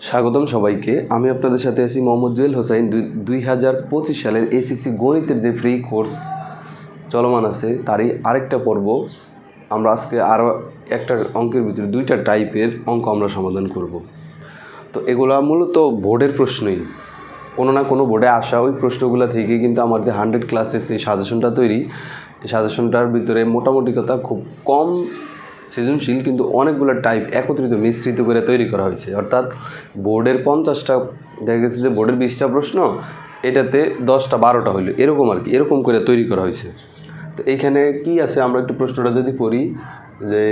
স্বাগতম সবাইকে। আমি আপনাদের সাথে আছি মোহাম্মদ জুয়েল হোসাইন। 2025 সালের এসএসসি গণিতের যে ফ্রি কোর্স চলমান আছে তারই আরেকটা পর্ব। আমরা আজকে আরও একটা অঙ্কের ভিতরে দুইটা টাইপের অঙ্ক আমরা সমাধান করব। তো এগুলা মূলত বোর্ডের প্রশ্নই, কোনো না কোনো বোর্ডে আসা ওই প্রশ্নগুলো থেকে কিন্তু আমার যে 100 ক্লাসের সেই সাজেশনটা তৈরি, এই সাজেশনটার ভিতরে মোটামুটি কথা খুব কম সৃজনশীল কিন্তু অনেকগুলো টাইপ একত্রিত মিশ্রিত করে তৈরি করা হয়েছে। অর্থাৎ বোর্ডের 50টা দেখা গেছে যে বোর্ডের 20টা প্রশ্ন, এটাতে 10টা 12টা হইলো, এরকম আর কি, এরকম করে তৈরি করা হয়েছে। তো এইখানে কি আছে আমরা একটু প্রশ্নটা যদি পড়ি, যে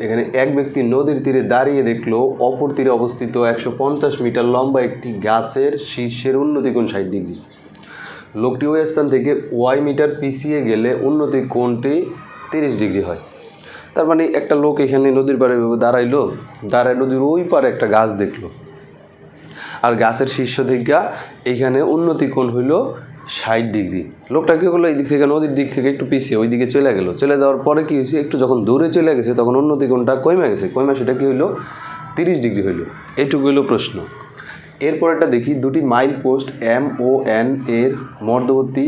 এখানে এক ব্যক্তি নদীর তীরে দাঁড়িয়ে দেখলো অপর তীরে অবস্থিত 150 মিটার লম্বা একটি গাছের শীর্ষের উন্নতি কোণ 60 ডিগ্রি। লোকটি ওই স্থান থেকে ওয়াই মিটার পিছিয়ে গেলে উন্নতি কোণটি 30 ডিগ্রি হয়। তার মানে একটা লোক এখানে নদীর পাড়ে দাঁড়ায় নদীর ওই পারে একটা গাছ দেখলো, আর গাছের শীর্ষ থেকে এইখানে উন্নতি কোণ হইল 60 ডিগ্রি। লোকটা কী করলো, এই দিক থেকে নদীর দিক থেকে একটু পিছিয়ে ওই দিকে চলে গেল। চলে যাওয়ার পরে কী হয়েছে, একটু যখন দূরে চলে গেছে তখন উন্নতি কোণটা কমে গেছে, সেটা কী হইলো 30 ডিগ্রি হইল। এইটুকু হইল প্রশ্ন। এরপর একটা দেখি, দুটি মাইল পোস্ট এম ও এন এর মধ্যবর্তী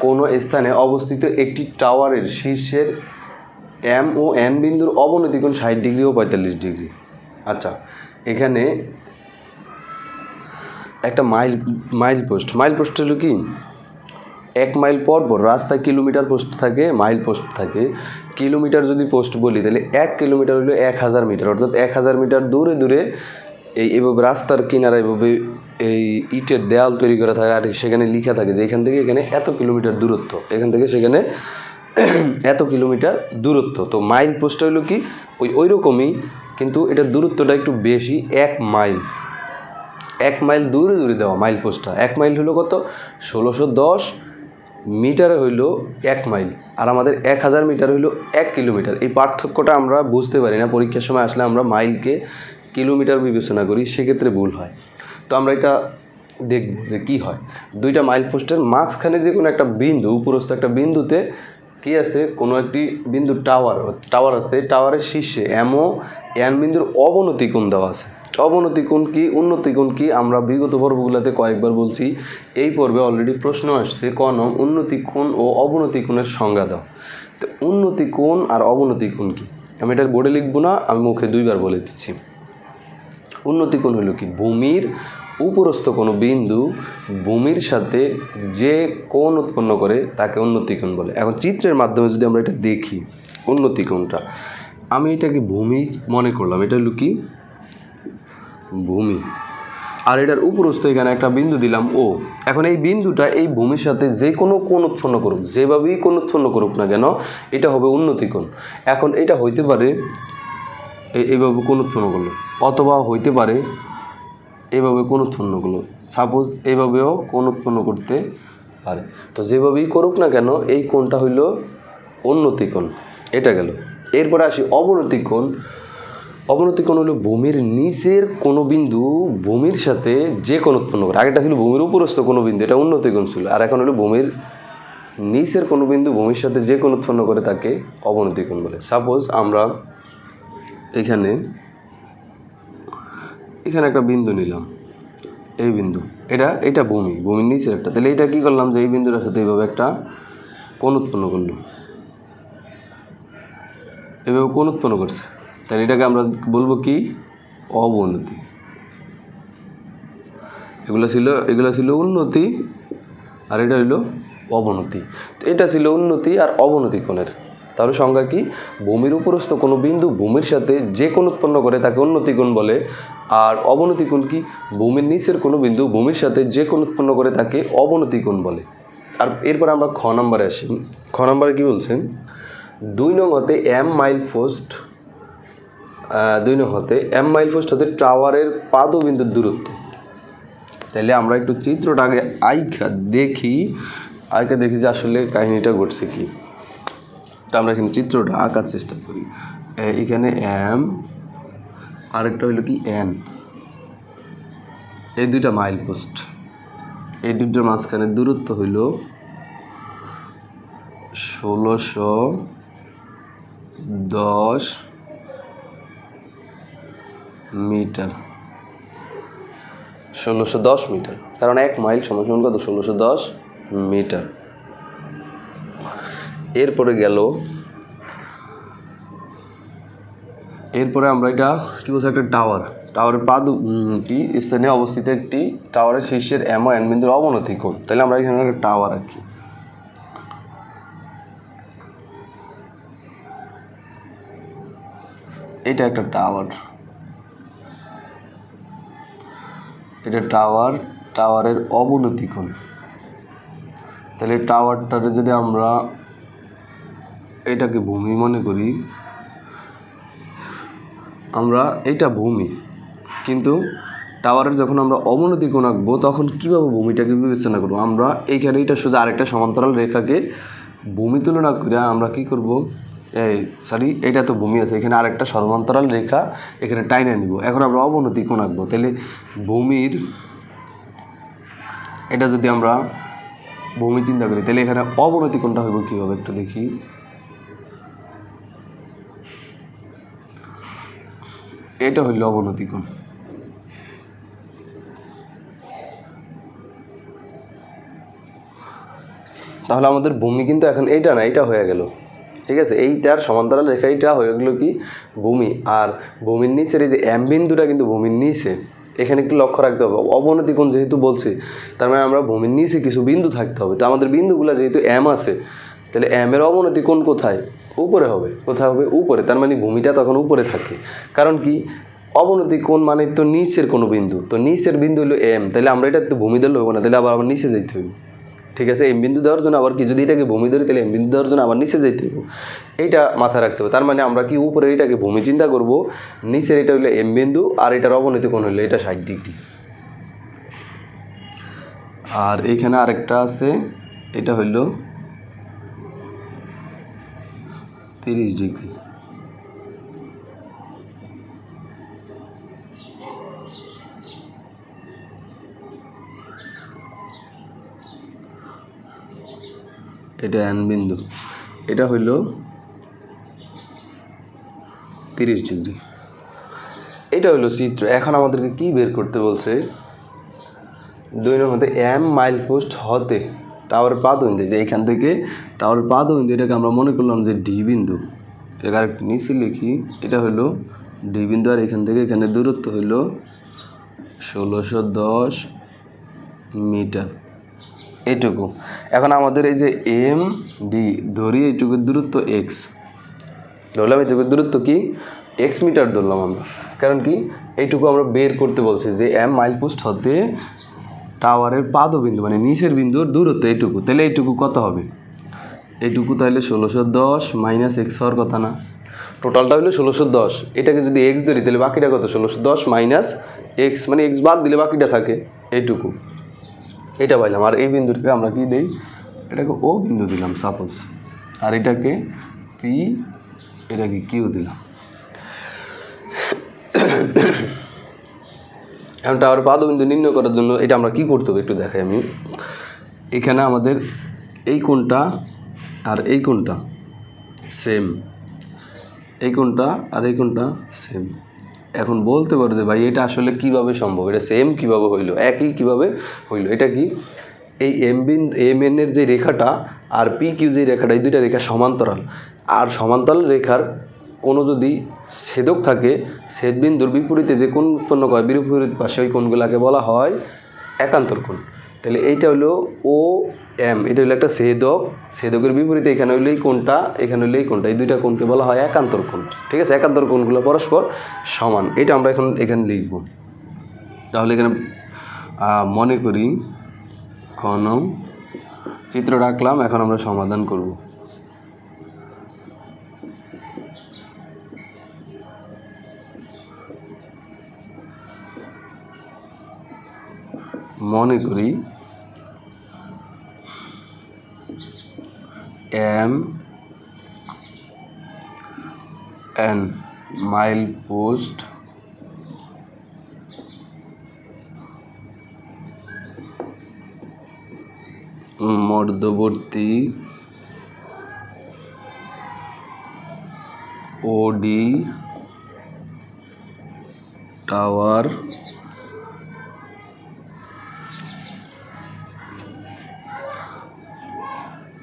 কোনো স্থানে অবস্থিত একটি টাওয়ারের শীর্ষের এম ও এন বিন্দুর অবনতি কোণ 60 ডিগ্রি ও 45 ডিগ্রি। আচ্ছা, এখানে একটা মাইল পোস্ট হলো কি, 1 মাইল পর পর রাস্তায় কিলোমিটার পোস্ট থাকে, মাইল পোস্ট থাকে। কিলোমিটার যদি পোস্ট বলি তাহলে 1 কিলোমিটার হলো 1000 মিটার, অর্থাৎ 1000 মিটার দূরে দূরে এইভাবে রাস্তার কিনারা এভাবে এই ইটের দেয়াল তৈরি করা থাকে, আর সেখানে লেখা থাকে যে এখান থেকে এখানে এত কিলোমিটার দূরত্ব, এখান থেকে সেখানে এত কিলোমিটার দূরত্ব। তো মাইল পোস্টটা হলো কি ওই রকমই, কিন্তু এটার দূরত্বটা একটু বেশি, 1 মাইল দূরে দূরে দেওয়া মাইল পোস্টটা। 1 মাইল হলো কত, 1610 মিটারে হইল 1 মাইল, আর আমাদের 1000 মিটার হইল 1 কিলোমিটার। এই পার্থক্যটা আমরা বুঝতে পারি না, পরীক্ষার সময় আসলে আমরা মাইলকে কিলোমিটার বিবেচনা করি, সেক্ষেত্রে ভুল হয়। তো আমরা এটা দেখব যে কি হয়। দুইটা মাইল পোস্টের মাঝখানে যে কোনো একটা বিন্দু, উপরস্থ একটা বিন্দুতে কি আছে, কোনো একটি বিন্দু টাওয়ার আছে, টাওয়ারের শীর্ষে এম ও এন বিন্দুর অবনতি কোণ দেওয়া আছে। অবনতি কোণ কি, উন্নতি কোণ কি, আমরা বিগত পর্বগুলোতে কয়েকবার বলছি। এই পর্বে অলরেডি প্রশ্ন আসছে, ক নং, উন্নতি কোণ ও অবনতি কোণের সংজ্ঞা দাও। তো উন্নতি কোণ আর অবনতি কোণ কি, আমি এটা বোর্ডে লিখবো না, আমি মুখে 2বার বলে দিচ্ছি। উন্নতি কোণ হলো কি, ভূমির উপরস্থ কোনো বিন্দু ভূমির সাথে যে কোণ উৎপন্ন করে তাকে উন্নতি কোণ বলে। এখন চিত্রের মাধ্যমে যদি আমরা এটা দেখি, উন্নতি কোণটা, আমি এটাকে ভূমি মনে করলাম, এটা হলো কি ভূমি, আর এটার উপরস্থ এখানে একটা বিন্দু দিলাম ও। এখন এই বিন্দুটা এই ভূমির সাথে যে কোনো কোণ উৎপন্ন করুক, যেভাবেই কোণ উৎপন্ন করুক না কেন, এটা হবে উন্নতি কোণ। এখন এটা হইতে পারে এইভাবে কোণ উৎপন্ন করলো, অথবা হইতে পারে এইভাবে কোণ উৎপন্ন করলো, সাপোজ এইভাবেও কোণ উৎপন্ন করতে পারে। তো যেভাবেই করুক না কেন এই কোণটা হইল উন্নতি কোণ, এটা গেল। এরপরে আসি অবনতি কোণ। অবনতি কোণ হলো ভূমির নিচের কোনো বিন্দু ভূমির সাথে যে কোণ উৎপন্ন করে। আগেটা ছিল ভূমির উপরস্থ কোনো বিন্দু, এটা উন্নতি কোণ ছিল, আর এখন হলো ভূমির নিচের কোনো বিন্দু ভূমির সাথে যে কোণ উৎপন্ন করে তাকে অবনতি কোণ বলে। সাপোজ আমরা এখানে একটা বিন্দু নিলাম, এই বিন্দু, এটা ভূমির নিচের একটা, তাহলে এটা কি করলাম যে এই বিন্দুটার সাথে এইভাবে একটা কোণ উৎপন্ন করলো, এভাবে কোণ উৎপন্ন করছে, তাহলে এটাকে আমরা বলবো কি অবনতি। এগুলো ছিল উন্নতি, আর এটা হইল অবনতি। তো এটা ছিল উন্নতি আর অবনতি কোণের। তাহলে সংজ্ঞা কি, ভূমির উপরস্থ কোনো বিন্দু ভূমির সাথে যে কোণ উৎপন্ন করে তাকে উন্নতি কোণ বলে, আর অবনতি কোণ কি, ভূমির নিচের কোনো বিন্দু ভূমির সাথে যে কোণ উৎপন্ন করে তাকে অবনতি কোণ বলে। আর এরপর আমরা খ নম্বরে আসি। খ নম্বরে কি বলছেন, 2 নং হতে এম মাইল পোস্ট 2 নং হতে এম মাইল পোস্ট হতে টাওয়ারের পাদবিন্দুর দূরত্ব। তাহলে আমরা একটু চিত্রটা আগে দেখি যে আসলে কাহিনীটা ঘটছে কি। তো আমরা এখানে চিত্রটা আঁকার চেষ্টা করি। এখানে এম, আরেকটা হইল কি এন, এই দুইটা মাইল পোস্ট, এই দুইটার মাঝখানে দূরত্ব হইল 1610 মিটার, 1610 মিটার, কারণ 1 মাইল সমান সমান কত? 1610 মিটার। এরপরে গেল, এরপরে আমরা এটা কী বলছি, একটা টাওয়ার, টাওয়ারের কি স্থানে অবস্থিত একটি টাওয়ারের শীর্ষের এম ও এন বিন্দুর অবনতি কোণ। তাহলে আমরা এখানে একটা টাওয়ার আঁকি। এটা একটা টাওয়ার, এটা টাওয়ার, টাওয়ারের অবনতি কোণ। তাহলে টাওয়ারটারে যদি আমরা এটাকে ভূমি মনে করি, আমরা এটা ভূমি, কিন্তু টাওয়ারের যখন আমরা অবনতি কোণ আঁকবো তখন কীভাবে ভূমিটাকে বিবেচনা করবো? আমরা এইখানে এটা সোজা আরেকটা সমান্তরাল রেখাকে ভূমি তুলনা করে আমরা কি করব, এটা তো ভূমি আছে, এখানে আরেকটা সমান্তরাল রেখা এখানে টাইনে নিব। এখন আমরা অবনতি কোণ আঁকবো। তাহলে ভূমির, এটা যদি আমরা ভূমি চিন্তা করি, তাহলে এখানে অবনতি কোণটা হইব কীভাবে একটু দেখি। এটা হইল অবনতি কোণ। তাহলে আমাদের ভূমি কিন্তু এখন এইটা না, এটা হয়ে গেল, ঠিক আছে? এইটার সমান্তরাল রেখা এইটা হয়ে গেলো কি ভূমি। আর ভূমির নিচের এই যে এম বিন্দুটা কিন্তু ভূমির নিচে, এখানে একটু লক্ষ্য রাখতে হবে। অবনতি কোণ যেহেতু বলছি, তার মানে আমরা ভূমির নিচে কিছু বিন্দু থাকতে হবে। তো আমাদের বিন্দুগুলো যেহেতু এম আছে, তাহলে এম এর অবনতি কোণ কোথায়? উপরে হবে। কোথায় হবে? উপরে। তার মানে ভূমিটা তখন উপরে থাকে। কারণ কি, অবনতি কোণ মানে তো নিচের কোনো বিন্দু, তো নিচের বিন্দু হলো এম, তাহলে আমরা এটা তো ভূমি ধরলে হবে না, তাহলে আবার আমার নিচে যেতে হবে, ঠিক আছে? এম বিন্দু দেওয়ার জন্য আবার কি, যদি এটাকে ভূমি ধরি তাহলে এম বিন্দু দেওয়ার জন্য আবার নিচে যেতে হবে, এইটা মাথায় রাখতে হবে। তার মানে আমরা কি উপরে এটাকে ভূমি চিন্তা করব, নিচের এটা হইলো এম বিন্দু, আর এটার অবনতি কোণ হইলো এটা 60 ডিগ্রি। আর এইখানে আরেকটা আছে, এটা হইল 30 ডিগ্রি। এটা এন বিন্দু, এটা হইল 30 ডিগ্রি। এটা হইল চিত্র। এখন আমাদেরকে কি বের করতে বলছে? 2 নম্বরে এম মাইল পোস্ট হতে টাওয়ারের পাদবিন্দু, যে এইখান থেকে টাওয়ারের পাদবিন্দু, এটাকে আমরা মনে করলাম যে ডি বিন্দু। এটা আরেকটু নিচে লিখি, এটা হইল ডি বিন্দু, আর এখান থেকে এখানে দূরত্ব হইল 1610 মিটার, এইটুকু। এখন আমাদের এই যে এম ডি ধরি, এইটুকুর দূরত্ব এক্স ধরলাম, এইটুকুর দূরত্ব কি এক্স মিটার ধরলাম আমরা। কারণ কি, এইটুকু আমরা বের করতে বলছি যে এম মাইল পোস্ট হতে টাওয়ারের পাদবিন্দু মানে নিচের বিন্দুর দূরত্ব এইটুকু। তাহলে এইটুকু কত হবে? এইটুকু তাহলে 1610 মাইনাস এক্স হওয়ার কথা না? টোটালটা হলো 1610, এটাকে যদি এক্স ধরি তাহলে বাকিটা কত? 1610 মাইনাস এক্স, মানে এক্স বাদ দিলে বাকিটা থাকে এইটুকু। এটা পাইলাম। আর এই বিন্দুটাকে আমরা কি দিই? এটাকে ও বিন্দু দিলাম সাপোজ, আর এটাকে পি, এটাকে কিউ দিলাম। এখন টাওয়ার পাদবিন্দু নির্ণয় করার জন্য এটা আমরা কি করতে হবে একটু দেখাই আমি। এখানে আমাদের এই কোণটা আর এই কোণটা সেম, এই কোণটা আর এই কোণটা সেম। এখন বলতে পারো যে ভাই এটা আসলে কিভাবে সম্ভব, এটা সেম কিভাবে হইলো, একই কিভাবে হইলো? এটা কি, এই এম এন এর যে রেখাটা আর পি কিউ যে রেখাটা, এই দুইটা রেখা সমান্তরাল। আর সমান্তরাল রেখার কোনো যদি ছেদক থাকে, ছেদবিন্দুর বিপরীতে যে কোণ উৎপন্ন করে বিপরীত পাশে, ওই কোণগুলোকে বলা হয় একান্তর কোণ। তাহলে এইটা হলো ও এম, এটা হলো একটা ছেদক, ছেদকের বিপরীতে এখানে হইলো এই কোণটা, এখানে হইলো এই কোণটা, এই দুইটা কোণকে বলা হয় একান্তর কোণ, ঠিক আছে? একান্তর কোণগুলো পরস্পর সমান, এটা আমরা এখন এখানে লিখব। তাহলে এখানে মনে করি চিত্র রাখলাম, এখন আমরা সমাধান করব। মনে করি এম এন মাইল পোস্ট মধ্যবর্তী ওডি টাওয়ার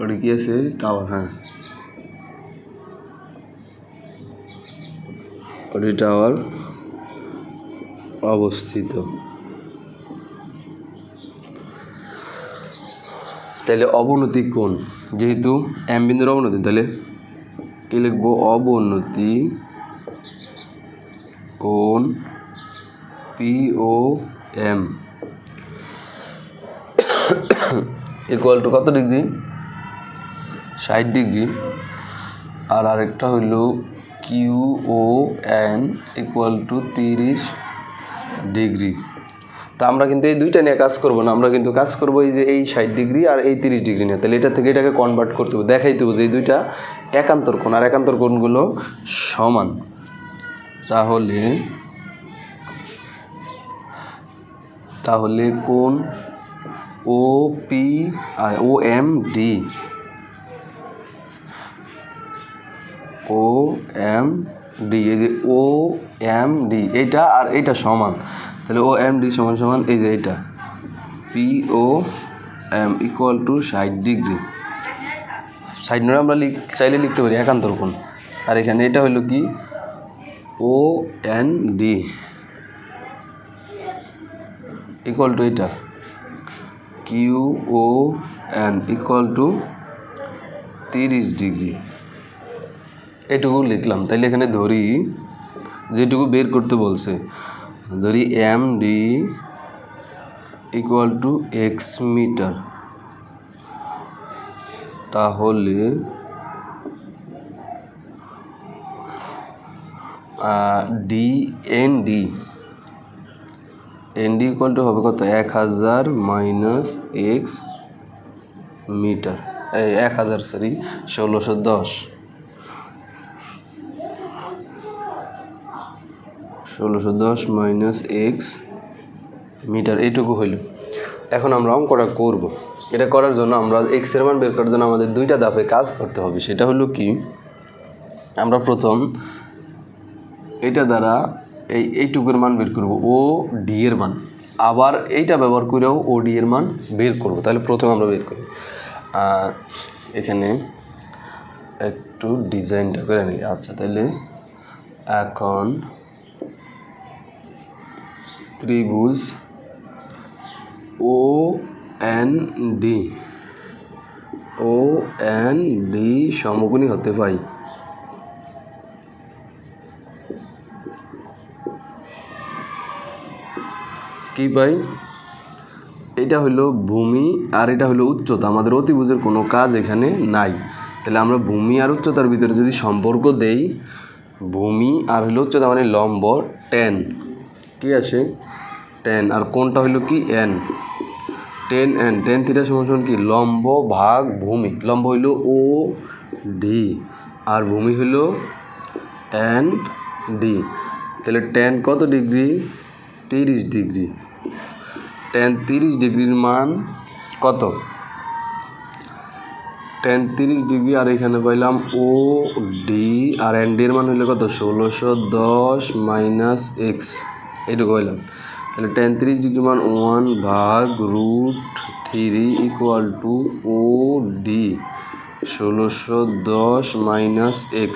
ওটা কি আছে টাওয়ার, হ্যাঁ ওটি টাওয়ার অবস্থিত। তাহলে অবনতি কোণ, যেহেতু এম বিন্দুর অবনতি, তাহলে কি লিখবো? অবনতি কোণ POM ইকুয়াল টু কত ডিগ্রি? 60 ডিগ্রি। আর আরেকটা হইল QON ইকুয়াল টু 30 ডিগ্রি। তা আমরা কিন্তু এই দুইটা নিয়ে কাজ করব না, আমরা কিন্তু কাজ করব এই যে এই 60 ডিগ্রি আর এই 30 ডিগ্রি নিয়ে। তাহলে এটা থেকে এটাকে কনভার্ট করতে হবে, দেখাইতে হবে যে এই দুইটা একান্তর কোণ, আর একান্তর কোণগুলো সমান। তাহলে কোণ OMD এই যে OMD এইটা আর এইটা সমান, তাহলে OMD সমান সমান এই যে এইটা POM ইকুয়াল টু 60 ডিগ্রি। 60 আমরা চাইলে লিখতে পারি একান্তর কোণ। আর এখানে এটা হলো কি OND ইকুয়াল টু এটা QON ইকুয়াল টু 30 ডিগ্রি। এটুকু লিখলাম। তাইলে এখানে ধরি যেটুকু বের করতে বলছে, ধরি MD equal to X metre. তাহলে ND ইকুয়াল টু হবে কত? 1000 minus X metre, 1000 sorry 1610 minus X metre, এইটুকু হইল। এখন আমরা অঙ্কটা করব। এটা করার জন্য আমরা X এর মান বের করার জন্য আমাদের দুইটা ধাপে কাজ করতে হবে। সেটা হলো কি, আমরা প্রথম এটা দ্বারা এইটুকুর মান বের করব, OD এর মান, আবার এইটা ব্যবহার করেও OD এর মান বের করব। তাহলে প্রথমে আমরা বের করি, এখানে একটু ডিজাইনটা করে নিই। আচ্ছা, তাহলে এখন ত্রিভুজ OND সমকোণী হতে পাই। কি পাই? এটা হলো ভূমি আর এটা হলো উচ্চতা। আমাদের অতিভুজের কোনো কাজ এখানে নাই। তাহলে আমরা ভূমি আর উচ্চতার ভিতরে যদি সম্পর্ক দেই, ভূমি আর হলো উচ্চতা মানে লম্ব tan, কি আছে tan, আর কোণটা হলো কি n, tan থিটা সমান কি লম্ব ভাগ ভূমি। লম্ব হইল OD আর ভূমি হইল ND। তাহলে tan কত ডিগ্রি? 30 ডিগ্রি। tan 30 ডিগ্রির মান কত? tan 30 ডিগ্রি, আর এখানে পাইলাম OD আর ND এর মান হইলে কত? 1610 মাইনাস X, এইটুকু পাইলাম। তাহলে tan 30 ডিগ্রির মান 1/√3 equal to OD 1610 minus X।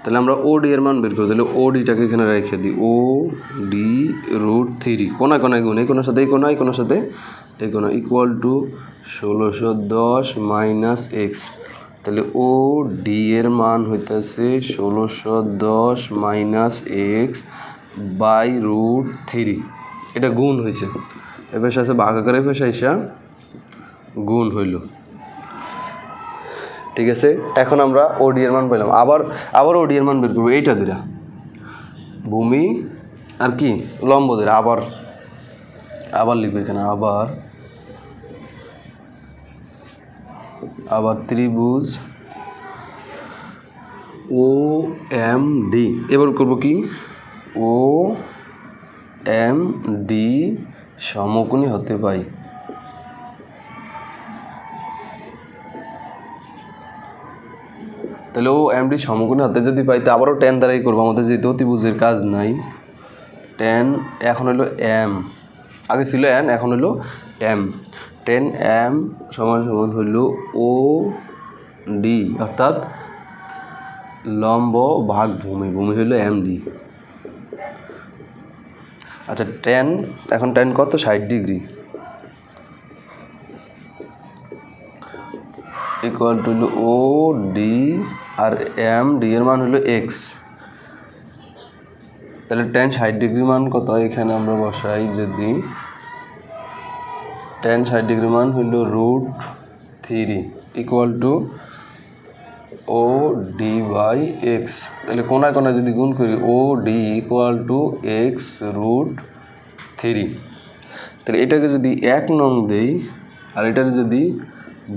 তাহলে আমরা OD এর মান বের করি। তাহলে ODটাকে এখানে রেখে দিই, OD√3 কোনায় কোনায় গুণ, এই কোনার সাথে এই কোনা, এই কোনার সাথে এই কোনা, ইকুয়াল টু 1610 মাইনাস X। তাহলে OD এর মান হইতেছে 1610 মাইনাস X বাই √3। এটা গুণ হয়েছে, এবার আছে ভাগ আকারে পেশাইসা গুণ হইল। ঠিক আছে, এখন আমরা OD এর মান পেলাম। আবার OD এর মান বের করবো, এইটা দিরা ভূমি আর কি লম্ব দিরা, আবার লিখবো এখানে, আবার ত্রিভুজ OMD। এবার করবো কি, OMD সমকোণী হতে পাই। তাহলে OMD সমকোণী হতে যদি পাই, তো আবারও tan দ্বারাই করবো, আমাদের যেহেতু অতিভুজের কাজ নাই। 10 এখন হলো m, আগে ছিল n এখন হলো m, 10m সমান সমান হলো OD অর্থাৎ লম্ব ভাগ ভূমি, ভূমি হলো MD। আচ্ছা 10 এখন 10 কত 60 ডিগ্রি ইকুয়াল টু হলো OD আর MD এর মান হলো x, তাহলে 10 60 ডিগ্রি মান কত এখানে আমরা বসাই, যদি 10 60 ডিগ্রি মান হলো √3 equal to OD by x, তাহলে কোনায় কোনায় যদি গুণ করি OD ইকুয়াল টু x √3, তাহলে এটাকে যদি 1 নং দেই আর এটাকে যদি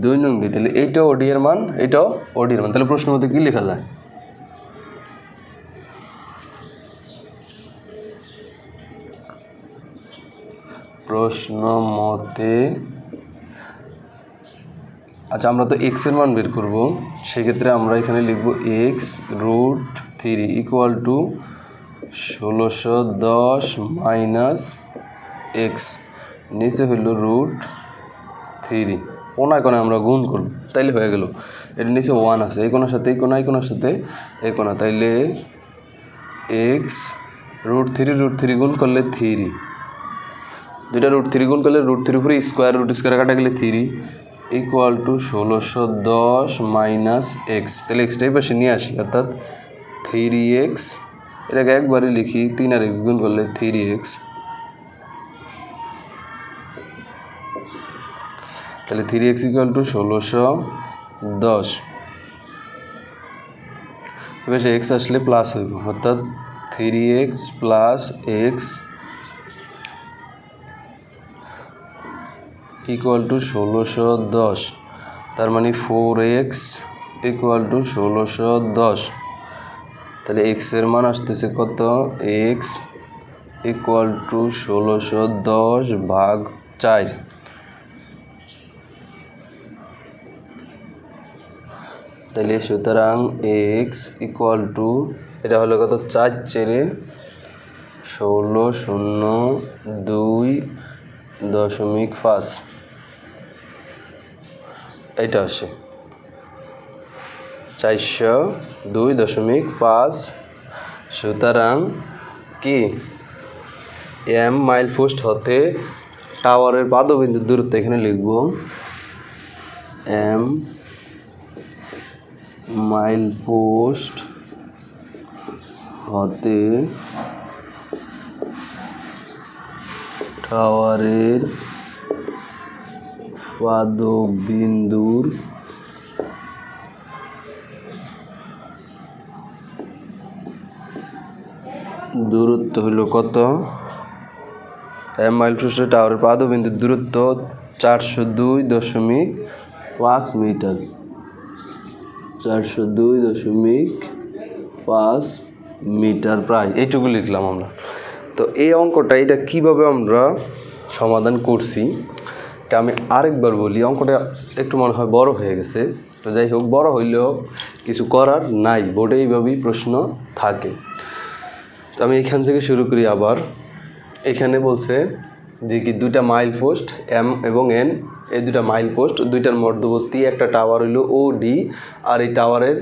2 নং দিই তাহলে এইটা OD এর মান এটাও OD এর মান, তাহলে প্রশ্ন মতে কি লেখা যায়? প্রশ্ন মতে আচ্ছা আমরা তো x এর মান বের করব, সেক্ষেত্রে আমরা এখানে লিখব x √3 equal two 1610 minus x, নিচে হইল √3, কোনায় কোনায় আমরা গুণ করব তাইলে হয়ে গেল। এর নিচে 1 আছে, এই কোনার সাথে এই কোনা, এই কোনার সাথে এই কোনা, তাইলে x √3 গুণ করলে 3, দুইটা √3 গুণ করলে √3 উপরে স্কোয়ার, √স্কোয়ার কাটা গেলে 3 ইকুয়াল টু 1610 মাইনাস এক্স, তাহলে এক্সটাই পাশে নিয়ে আসি অর্থাৎ 3x, এটাকে একবারে লিখি 3 আর x গুণ করলে 3x, তাহলে 3x ইকুয়াল টু 1610, এবার সে এক্স আসলে প্লাস হইব অর্থাৎ 3x plus x equal to 1610, তার মানে 4x ইকুয়াল টু 1610, তাহলে x এর মান আসতেছে কত, x ইকুয়াল টু 1610 ভাগ 4, তাহলে সুতরাং x ইকুয়াল টু এটা হলো কত 4 চেরে 1602.5, এইটা আসে 402.5। সুতরাং কি m মাইল পোস্ট হতে টাওয়ারের পাদবিন্দুর দূরত্ব এখানে লিখব m মাইল পোস্ট হতে টাওয়ারের পাদবিন্দুর দূরত্ব হলো কত, m মাইল পোস্টে টাওয়ারের পাদবিন্দুর দূরত্ব 402.5 মিটার, 402.5 মিটার প্রায়, এইটুকু লিখলাম আমরা। তো এই অঙ্কটা এটা কিভাবে আমরা সমাধান করছি এটা আমি আরেকবার বলি, অঙ্কটা একটু মনে হয় বড় হয়ে গেছে, তো যাই হোক বড় হইলেও কিছু করার নাই, বোর্ডে এইভাবেই প্রশ্ন থাকে। তো আমি এখান থেকে শুরু করি আবার, এখানে বলছে যে কি দুইটা মাইল পোস্ট এম এবং এন, এই দুইটা মাইল পোস্ট, দুইটার মধ্যবর্তী একটা টাওয়ার হইল OD, আর এই টাওয়ারের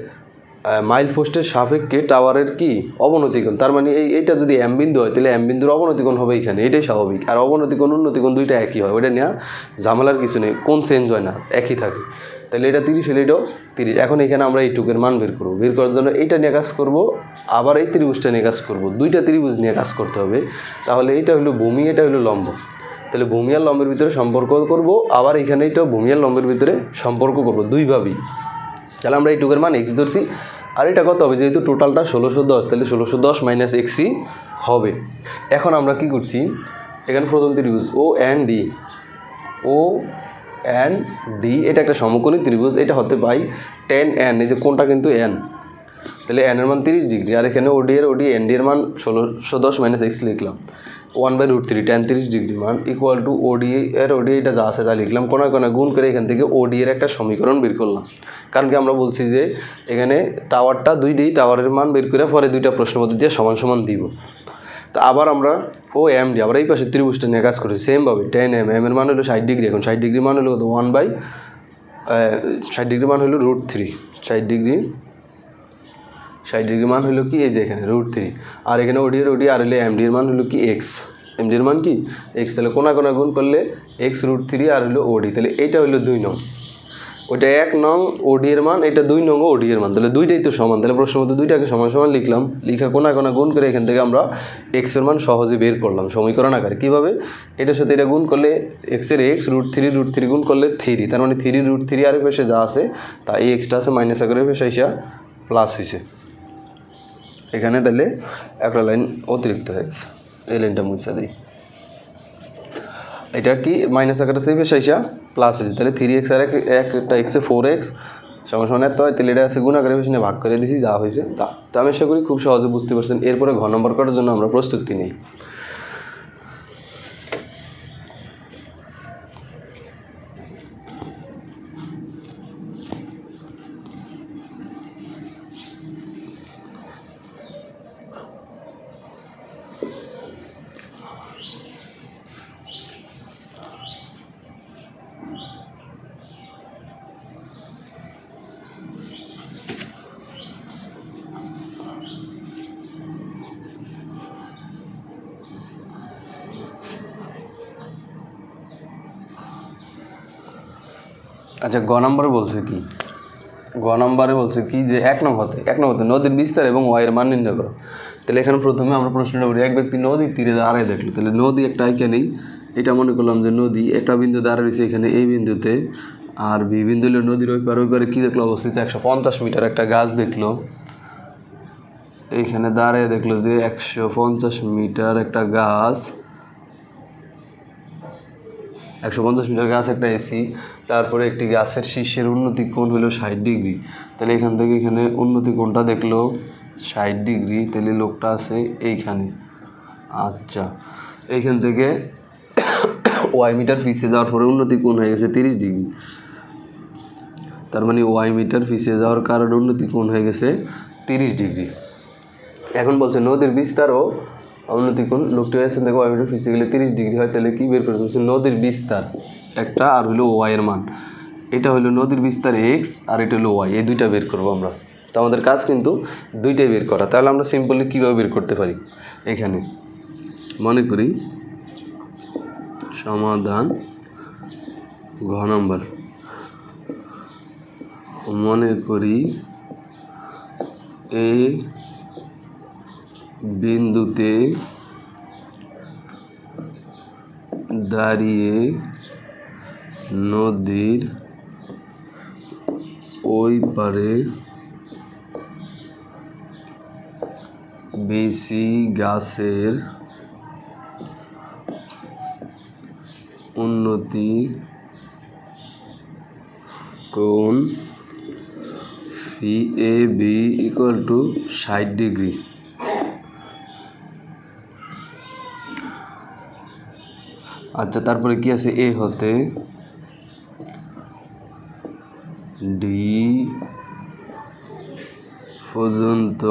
মাইল পোস্টের সাপেক্ষে টাওয়ারের কি অবনতিকোণ, তার মানে এইটা যদি এম বিন্দু হয় তাহলে এম বিন্দুর অবনতিকোণ হবে এখানে, এটাই স্বাভাবিক, আর অবনতিকোণ উন্নতিকোণ দুইটা একই হয়, ওইটা নেওয়া ঝামেলার কিছু নেই, কোন চেঞ্জ হয় না, একই থাকে। তাহলে এটা 30 হলে এটাও 30, এখন এখানে আমরা এইটুকের মান বের করবো, বের করার জন্য এইটা নিয়ে কাজ করব, আবার এই ত্রিভুজটা নিয়ে কাজ করব, দুইটা ত্রিভুজ নিয়ে কাজ করতে হবে। তাহলে এইটা হলো ভূমি, এটা হলো লম্ব, তাহলে ভূমি আর লম্বের ভিতরে সম্পর্ক করব, আবার এখানে এটাও ভূমি আর লম্বের ভিতরে সম্পর্ক করব, দুইভাবেই। তাহলে আমরা এইটুকের মান x ধরছি, আর এটা কত হবে, যেহেতু টোটালটা 1610, তাহলে 1610 মাইনাস xই হবে। এখন আমরা কি করছি, এখানে প্রথম ত্রিভুজ OND, এটা একটা সমকোণী ত্রিভুজ, এটা হতে পাই tan n, এই যে কোণটা কিন্তু n, তাহলে n এর মান 30 ডিগ্রি, আর এখানে OD ND এর মান 1610 মাইনাস x লিখলাম 1/√3 tan 30 ডিগ্রি মান ইকুয়াল টু OD এটা যা আছে তা লিখলাম, কোণায় কোণায় গুণ করে এখান থেকে OD এর একটা সমীকরণ বের করলাম, কারণ কি আমরা বলছি যে এখানে টাওয়ারটা দুইটাই টাওয়ারের মান বের করে পরে দুইটা প্রশ্ন পদ্ধতি দিয়ে সমান সমান দিব। তো আবার আমরা ও এম ডি আবার এই পাশে ত্রিভুজটা নিয়ে কাজ করছি সেমভাবে টেন এম এর মান হলো 60 ডিগ্রি, এখন 60 ডিগ্রি মান হলো 60 ডিগ্রি মান হলো √3, 60 ডিগ্রি মান হলো কি এই যে এখানে √3, আর এখানে ওডি আর হলে এমডি এর মান হলো কি এক্স, এমডি এর মান কি এক্স, তাহলে কোনা গুণ করলে এক্স √3 আর হলো ওডি, তাহলে এইটা হলো 2 নং, ওইটা 1 নং ওডি এর মান, এটা 2 নং ওডি এর মান, তাহলে দুইটাই তো সমান, তাহলে প্রশ্ন মতো দুইটাকে সমান সমান লিখলাম, লিখা কোনা গুণ করে এখান থেকে আমরা এক্স এর মান সহজে বের করলাম সমীকরণ আকারে। কীভাবে? এটার সাথে এটা গুণ করলে এক্সের এক্স √3 গুণ করলে 3, তার মানে 3 √3 আর পেশে যা আছে তা এই এক্সটা আছে মাইনাস আকারে পেশে এসে প্লাস হয়েছে এখানে, তাহলে একটা লাইন অতিরিক্ত হয়ে গেছে, এই লাইনটা মুছে দিই, এটা কি মাইনাস আকারে সেভ এসে প্লাস হয়েছে, তাহলে 3x আর একটা এক্সে 4x সমান এত হয়, তাহলে এটা আছে গুণ আকারে পেছনে ভাগ করে দিয়েছি যা হয়েছে তা। তো আমি আশা করি খুব সহজে বুঝতে পারছেন। এরপরে ঘ নম্বর করার জন্য আমরা প্রস্তুতি নিই। আচ্ছা, গ নম্বরে বলছে কি, গ নম্বরে বলছে কি যে এক নম্বরতে নদীর বিস্তার এবং ওয়াইয়ের মান নির্ণয় করো। তাহলে এখানে প্রথমে আমরা প্রশ্নটা করি, এক ব্যক্তি নদীর তীরে দাঁড়ায় দেখলো, তাহলে নদী একটা আইকা নেই, এটা মনে করলাম যে নদী একটা বিন্দু দাঁড়িয়ে রয়েছে এখানে এই বিন্দুতে, আর বি বিন্দু হলো নদীর ওই পারে কী দেখলো অবস্থিত 150 মিটার একটা গাছ দেখলো, এইখানে দাঁড়িয়ে দেখলো যে 150 মিটার একটা গাছ, 150 মিটার গাছ একটা এসি, তারপরে একটি গাছের শীর্ষের উন্নতি কোণ হলো 60 ডিগ্রি, তাহলে এখান থেকে এখানে উন্নতি কোণটা দেখলো 60 ডিগ্রি, তাহলে লোকটা আছে এইখানে। আচ্ছা, এইখান থেকে ওয়াই মিটার পিছিয়ে যাওয়ার পরে উন্নতি কোণ হয়ে গেছে 30 ডিগ্রি, তার মানে ওয়াই মিটার পিছিয়ে যাওয়ার কারণে উন্নতি কোণ হয়ে গেছে 30 ডিগ্রি। এখন বলছে নদীর বিস্তার ও উন্নতি কোণ, লোকটি হয়েছে দেখো ওয়াই মিটার পিছিয়ে গেলে 30 ডিগ্রি হয়, তাহলে কি বের করতে হচ্ছে নদীর বিস্তার একটা আর হলো ওয়াইয়ের মান, এটা হলো নদীর বিস্তার এক্স আর এটা হলো ওয়াই, এই দুইটা বের করবো আমরা। তো আমাদের কাজ কিন্তু দুইটাই বের করা। তাহলে আমরা সিম্পলি কীভাবে বের করতে পারি, এখানে মনে করি সমাধান ঘ নম্বর, মনে করি এই বিন্দুতে দাঁড়িয়ে নদীর ওই পারে বেশি গাছের উন্নতি কোণ CAB = 60 ডিগ্রি। আচ্ছা, তারপরে কি আছে, এ হতে ডি পর্যন্ত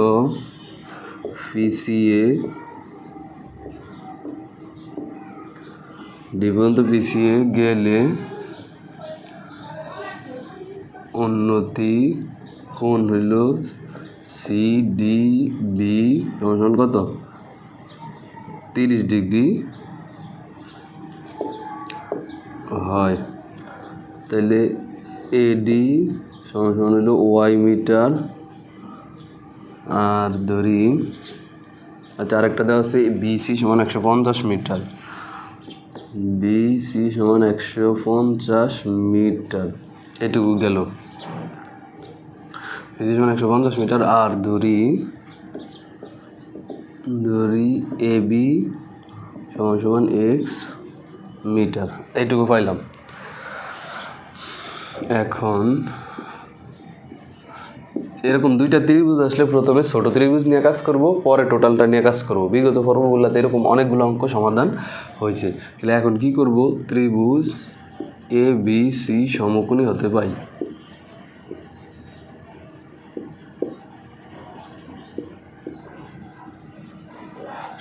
পিছিয়ে গেলে উন্নতি কোণ হইল CDB সমান কত 30 ডিগ্রি হয়, তাহলে AD সমান হইল ওয়াই মিটার, আর ধরি আচ্ছা আরেকটা দেওয়া আছে BC সমান 150 মিটার, BC সমান 150 মিটার, এটুকু গেল BC সমান 150 মিটার, আর ধরি AB সমান x মিটার, এইটুকু পাইলাম। এখন এরকম দুইটা ত্রিভুজ আসলে প্রথমে ছোট ত্রিভুজ নিয়ে কাজ করব, পরে টোটালটা নিয়ে কাজ করব। বিগত ফর্মগুলোতে এরকম অনেকগুলো অঙ্ক সমাধান হয়েছে। তাহলে এখন কি করব, ত্রিভুজ ABC সমকোণী হতে পাই।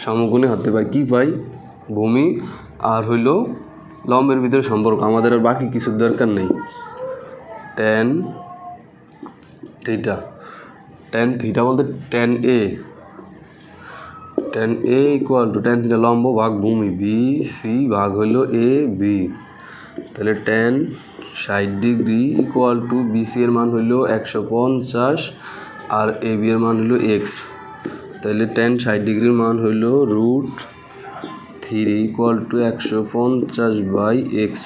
সমকোণী হতে পাই কি পাই ভূমি আর হইল লম্বের ভিতরে সম্পর্ক আমাদের আর বাকি কিছুর দরকার নেই tan থিটা বলতে tan a equal to tan theta লম্ব ভাগ ভূমি বি সি ভাগ হইল এ বি তাহলে tan 60 degree equal to BC এর মান হইল 150 আর এ বি এর মান হইল এক্স তাহলে tan 60 ডিগ্রির মান হইল √3 ইকুয়াল টু 150 বাই এক্স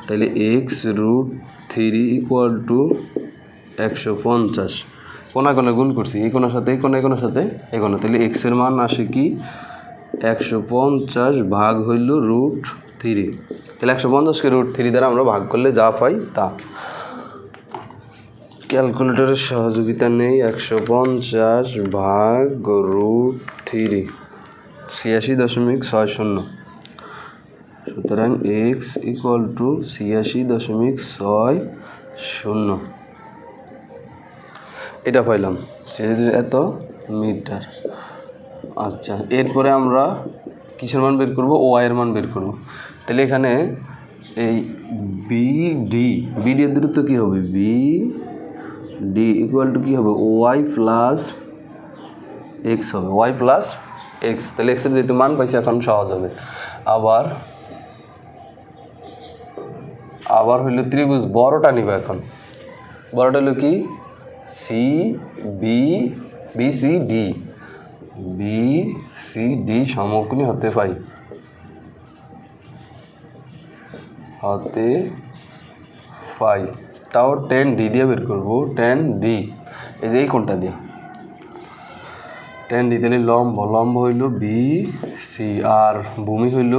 তাহলে এক্স √3 ইকুয়াল টু 150 কোনা কোনা গুণ করছি এই কোনার সাথে এই কোনার সাথে এই কোনা তাহলে এক্স এর মান আসে কি 150 ভাগ হইল √3 তাহলে 150কে √3 দ্বারা আমরা ভাগ করলে যা পাই তা ক্যালকুলেটরের সহযোগিতা নেই 150 ভাগ √3 86.60 সুতরাং এক্স ইকুয়াল টু 86.60 এটা পাইলাম এত মিটার আচ্ছা এরপরে আমরা কিসের মান বের করব ওয়াই এর মান বের করব তাহলে এখানে এই বিডি এর দূরত্ব কী হবে বিডি ইকুয়াল টু কী হবে ওয়াই প্লাস এক্স হবে ওয়াই প্লাস এক্স তাহলে এক্সের যেহেতু মান পাইছি এখন সহজ হবে আবার হইল ত্রিভুজ বড়টা নিব এখন বড়টা হলো কি বিসিডি সমকোণী হতে পাই তাও tan d দিয়ে বের করবো tan d এই যে এই কোণটা দিয়ে tan d তাহলে লম্ব হইল বিসি আর ভূমি হইল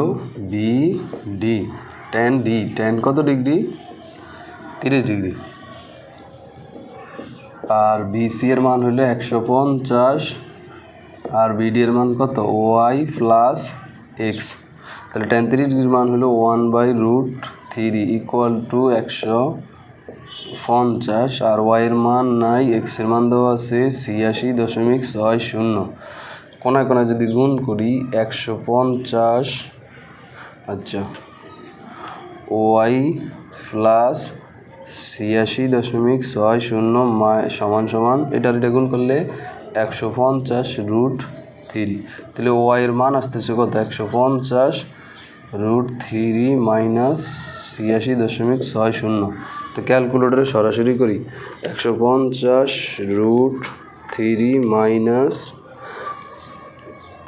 বিডি tan কত ডিগ্রি 30 ডিগ্রি আর বিসি এর মান হইল 150 আর বিডি এর মান কত ওয়াই প্লাস এক্স তাহলে tan 30 ডিগ্রির মান হলো 1/√3 ইকুয়াল টু 150 আর ওয়াই এর মান নাই এক্স এর মান দেওয়া আছে 86.60 কোনায় কোনায় যদি গুণ করি 150 আচ্ছা ওয়াই প্লাস 86.60 সমান এটা গুণ করলে 150√3 তাহলে ওয়াই এর মান আসতেছে কত 150√3 মাইনাস 86.60 তো ক্যালকুলেটরে সরাসরি করি 150√3 মাইনাস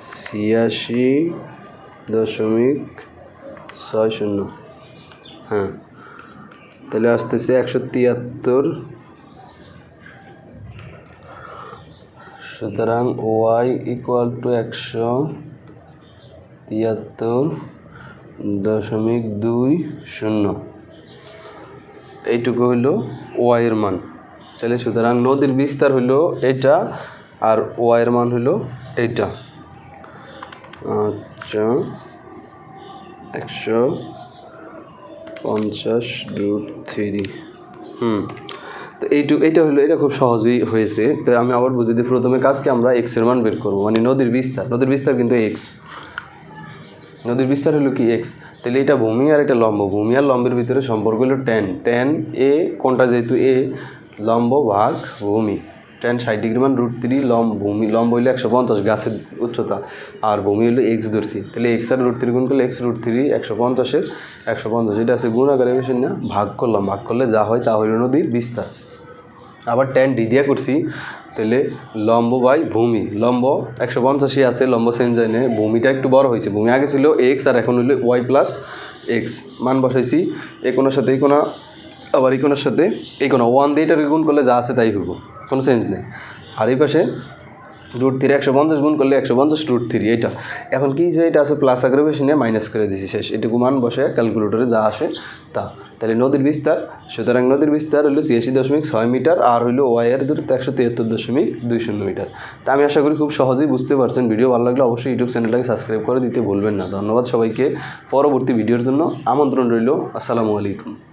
86.60 হ্যাঁ তাহলে আসতেছে 173 সুতরাং ওয়াই ইকুয়াল টু 173.20 এইটুকু হইল ওয়াই এর মান তাহলে সুতরাং নদীর বিস্তার হইল এটা আর ওয়াই এর মান হইল এইটা আচ্ছা 150√3 তো এইটা হলো এটা খুব সহজেই হয়েছে তো আমি আবার বুঝে দিই প্রথমে কাজকে আমরা এক্স এর মান বের করবো মানে নদীর বিস্তার কিন্তু এক্স নদীর বিস্তার হলো কি এক্স তাহলে এটা ভূমি আর এটা লম্ব ভূমি আর লম্বের ভিতরে সম্পর্ক হলো tan এ কোনটা যেহেতু এ লম্ব ভাগ ভূমি tan 60 ডিগ্রি মান √3 লম্ব হইলো 150 গাছের উচ্চতা আর ভূমি হইলো এক্স ধরছি তাহলে এক্স আর √3 গুণ করলে x√3 150 এটা আছে গুণ আকারে বেশি না ভাগ করলে যা হয় তা হইল নদীর বিস্তার আবার tan d দিয়া করছি তাহলে লম্ব বাই ভূমি লম্ব 150 আছে লম্ব চেঞ্জ হয় না ভূমিটা একটু বড় হয়েছে ভূমি আগে ছিল এক্স আর এখন হইলো ওয়াই প্লাস এক্স মান বসাইছি এই কোণার সাথে এই কোণা আবার এই কোণার সাথে এই কোণা 1 দিয়ে এটাকে গুণ করলে যা আছে তাই হইব কোনো চেঞ্জ নেই আর এই পাশে √3 150 গুণ করলে 150√3 এইটা এখন কি যে এটা আছে প্লাস আকারে বেশি নিয়ে মাইনাস করে দিছি শেষ এটুকু মান বসে ক্যালকুলেটরে যা আসে তা তাহলে নদীর বিস্তার সুতরাং নদীর বিস্তার হলো 86.6 মিটার আর হইলো ওয়াই এর দূরত্ব 173.20 মিটার তা আমি আশা করি খুব সহজেই বুঝতে পারছেন ভিডিও ভালো লাগলে অবশ্যই ইউটিউব চ্যানেলটাকে সাবস্ক্রাইব করে দিতে ভুলবেন না ধন্যবাদ সবাইকে পরবর্তী ভিডিওর জন্য আমন্ত্রণ রইল আসসালামু আলাইকুম